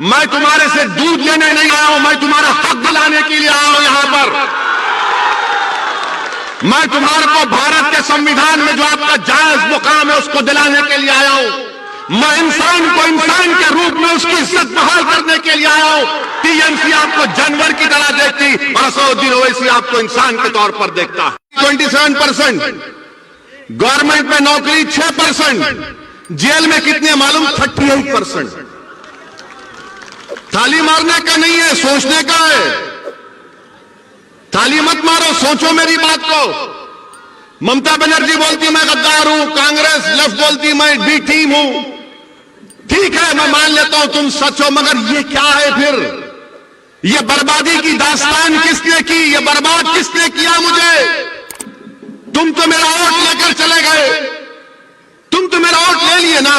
मैं तुम्हारे से दूध लेने नहीं आया हूं, मैं तुम्हारा हक दिलाने के लिए आया हूं यहां पर। मैं तुम्हारे को भारत के संविधान में जो आपका जायज मुकाम है उसको दिलाने के लिए आया हूं। मैं इंसान को इंसान के रूप में उसकी इज्जत बहाल करने के लिए आया हूं। टीएमसी आपको जानवर की तरह देखती और असदुद्दीन ओवैसी आपको इंसान के तौर पर देखता है। 27%, गवर्नमेंट में नौकरी 6%, जेल में कितने मालूम 38%। ताली मारने का नहीं है, सोचने का है। ताली मत मारो, सोचो मेरी बात को। ममता बनर्जी बोलती मैं गद्दार हूं, कांग्रेस लेफ्ट बोलती मैं बी टीम हूं। ठीक है, मैं मान लेता हूं तुम सच हो, मगर ये क्या है फिर? ये बर्बादी की दास्तान किसने की? ये बर्बाद किसने किया मुझे? तुम तो मेरा वोट लेकर चले गए, तुम तो मेरा वोट ले लिए ना,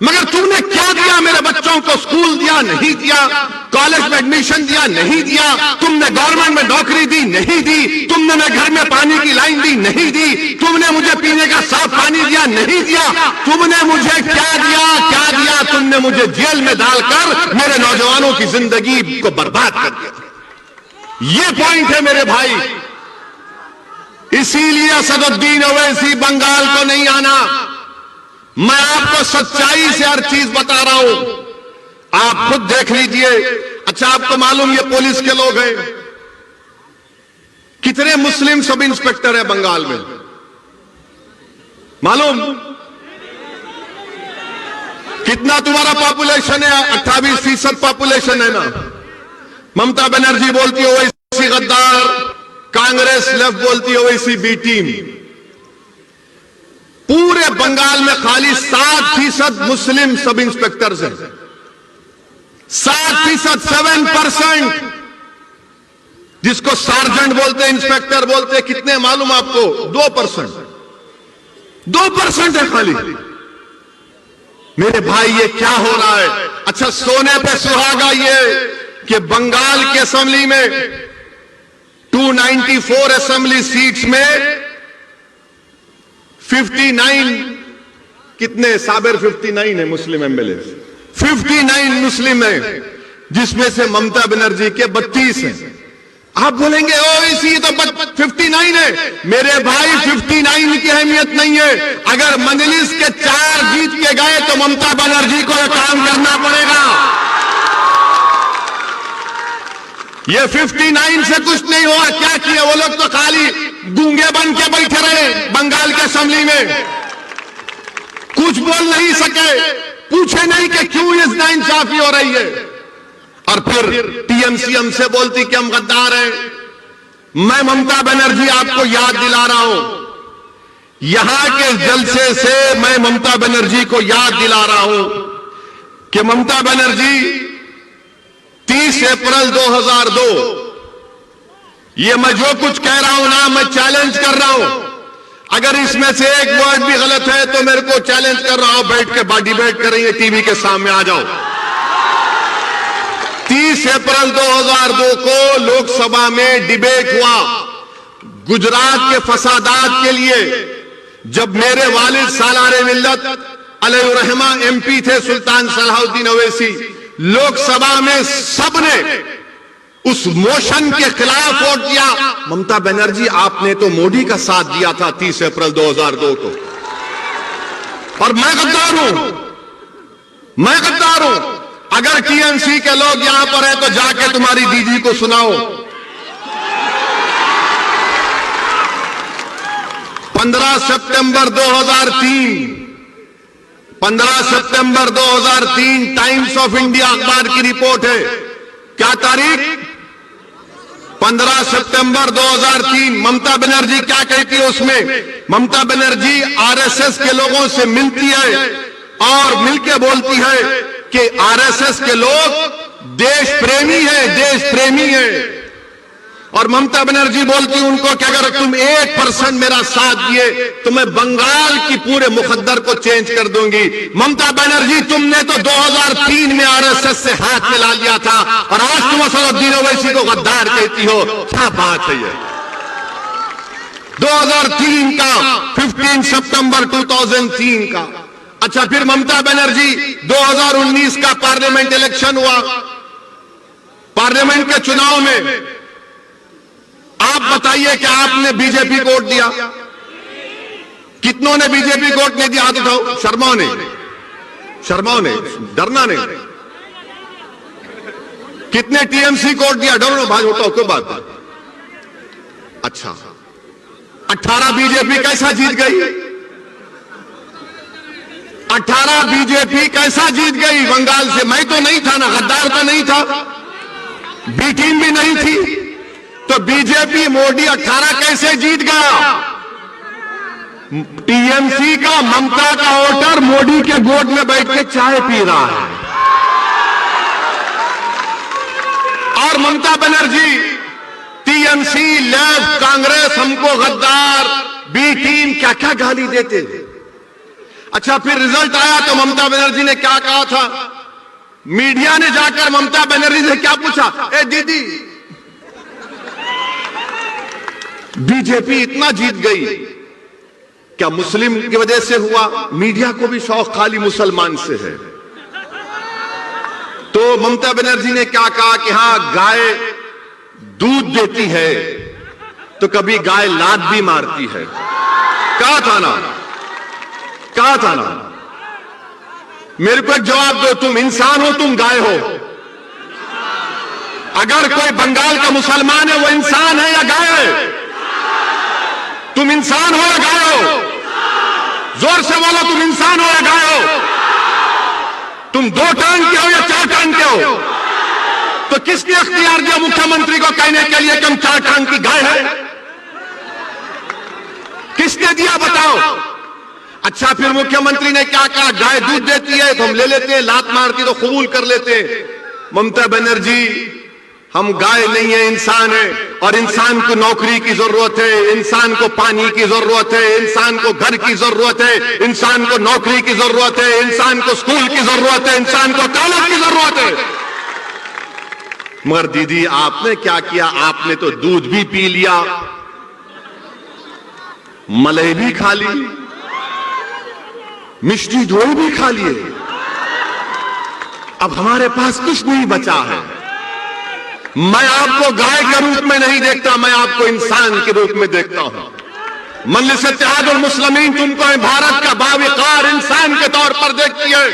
मगर तुमने क्या दिया? मेरे बच्चों को स्कूल दिया नहीं दिया, कॉलेज में एडमिशन दिया नहीं दिया, तुमने गवर्नमेंट में नौकरी दी नहीं दी, तुमने मेरे घर में पानी की लाइन दी नहीं दी, तुमने मुझे पीने का साफ पानी दिया नहीं दिया, तुमने मुझे क्या दिया? तुमने मुझे जेल में डालकर मेरे नौजवानों की जिंदगी को बर्बाद कर दिया। ये पॉइंट है मेरे भाई। इसीलिए असदुद्दीन ओवैसी बंगाल को नहीं आना। मैं आपको सच्चाई से हर चीज बता रहा हूं, आप खुद देख लीजिए। अच्छा, आपको मालूम ये पुलिस के लोग हैं, कितने मुस्लिम सब इंस्पेक्टर है बंगाल में मालूम? कितना तुम्हारा पॉपुलेशन है? 28% पॉपुलेशन है ना। ममता बनर्जी बोलती है ओवैसी गद्दार, कांग्रेस लेफ्ट बोलती है ओवैसी बी टीम। पूरे बंगाल में खाली 7% मुस्लिम सब इंस्पेक्टर्स हैं। 7%, 7%, जिसको सार्जेंट बोलते, इंस्पेक्टर बोलते। कितने मालूम आपको? 2%। 2% है खाली। मेरे भाई ये क्या हो रहा है? अच्छा, सोने पे सुहागा ये कि बंगाल की असेंबली में 294 असेंबली सीट्स में 59 कितने साबिर 59 है मुस्लिम एमएलए, 59 मुस्लिम है, जिसमें से ममता बनर्जी के 32 हैं। आप बोलेंगे ओ इसी तो 59 है। मेरे भाई 59 की अहमियत नहीं है। अगर मजलिस के 4 जीत के गए तो ममता बनर्जी को यह काम करना पड़ेगा। ये 59 से कुछ नहीं हुआ। क्या किया वो लोग? तो खाली गूंगे बन के बैठे रहे बंगाल के असेंबली में, कुछ बोल नहीं सके, पूछे नहीं कि क्यों इस नाइंसाफी हो रही है। और फिर टीएमसी हमसे बोलती कि हम गद्दार हैं। मैं ममता बनर्जी आपको याद दिला रहा हूं, यहां के जलसे से मैं ममता बनर्जी को याद दिला रहा हूं कि ममता बनर्जी 30 अप्रैल 2002, ये मैं जो कुछ कह रहा हूं ना, मैं चैलेंज कर रहा हूं। अगर इसमें से एक वर्ड भी गलत है तो मेरे को चैलेंज कर रहा हूं, बैठ के डिबेट कर रही है, टीवी के सामने आ जाओ। 30 अप्रैल 2002 को लोकसभा में डिबेट हुआ गुजरात के फसादात के लिए, जब मेरे वालिद सालारे मिल्लत अलैहिर्रहमा एमपी थे सुल्तान सलाहुद्दीन ओवैसी। लोकसभा में सबने उस मोशन के खिलाफ वोट दिया। ममता बनर्जी आपने तो मोदी का साथ दिया था 30 अप्रैल 2002 को। और मैं गद्दार हूं, मैं गद्दार हूं। अगर टीएमसी के लोग यहां पर हैं तो जाके तुम्हारी दीदी को सुनाओ। 15 सितंबर 2003, 15 सितंबर 2003 टाइम्स ऑफ इंडिया अखबार की रिपोर्ट है। क्या तारीख? 15 सितंबर 2003। ममता बनर्जी क्या कहती है उसमें? ममता बनर्जी आरएसएस के लोगों से मिलती है और मिलके बोलती है कि आरएसएस के लोग देश प्रेमी है, देश प्रेमी है। और ममता बनर्जी बोलती है उनको कि अगर तुम 1% मेरा साथ दिए तो मैं बंगाल की पूरे मुकद्दर को चेंज कर दूंगी। ममता बनर्जी, तुमने तो 2003 में आरएसएस से हाथ मिला लिया था और आज तुम असदुद्दीन ओवैसी को गद्दार कहती हो। क्या बात है ये? 2003 का 15 सितंबर 2003 का अच्छा, फिर ममता बनर्जी 2019 का पार्लियामेंट इलेक्शन हुआ। पार्लियामेंट के चुनाव में आप बताइए कि आपने बीजेपी को वोट दिया? कितनों ने बीजेपी को वोट नहीं दिया? हाथ उठाओ। शर्माओ ने, डरना नहीं। कितने टीएमसी को वोट दिया? डरो भाई, उठाओ, कोई बात नहीं। अच्छा, 18 बीजेपी कैसा जीत गई? 18 बीजेपी कैसा जीत गई बंगाल से? मैं तो नहीं था ना, गद्दार तो नहीं था, बी टीम भी नहीं थी, तो बीजेपी मोदी 18 कैसे जीत गया? टीएमसी का, ममता का वोटर मोदी के गोद में बैठ के चाय पी रहा है। और ममता बनर्जी, टीएमसी, लेफ्ट, कांग्रेस हमको गद्दार, बी टीम क्या क्या गाली देते थे। अच्छा, फिर रिजल्ट आया तो ममता बनर्जी ने क्या कहा था? मीडिया ने जाकर ममता बनर्जी से क्या पूछा? ए दीदी, बीजेपी इतना जीत गई, क्या मुस्लिम की वजह से हुआ? मीडिया को भी शौक खाली मुसलमान से है। तो ममता बनर्जी ने क्या कहा कि हां, गाय दूध देती है तो कभी गाय लात भी मारती है। कहा था ना? मेरे को एक जवाब दो, तुम इंसान हो, तुम गाय हो? अगर कोई बंगाल का मुसलमान है, वो इंसान है या गाय है? तुम इंसान हो या गाय हो? जोर से बोलो, तुम इंसान हो या गाय हो? तुम 2 टांग के हो या 4 टांग के हो? तो किसने अख्तियार दिया मुख्यमंत्री को कहने के लिए कि हम 4 टांग की गाय है? किसने दिया, बताओ? अच्छा, फिर मुख्यमंत्री ने क्या कहा? गाय दूध देती है तो हम ले लेते हैं, लात मारती तो कबूल कर लेते हैं। ममता बनर्जी, हम गाय नहीं है, इंसान है, और इंसान को नौकरी की जरूरत है, इंसान को पानी की जरूरत है, इंसान को घर की जरूरत है, इंसान को नौकरी की जरूरत है, इंसान को स्कूल की जरूरत है, इंसान को कॉलेज की जरूरत है। मगर दीदी, आपने क्या किया? आपने तो दूध भी पी लिया, मलाई भी खा ली, मिष्टी दोई भी खा लिए। अब हमारे पास कुछ नहीं बचा है। मैं आपको गाय के रूप में नहीं देखता, मैं आपको इंसान के रूप में देखता हूं। मजलिस इत्तेहादुल मुस्लिमीन तुमको भारत का बावकार इंसान के तौर पर देखती है।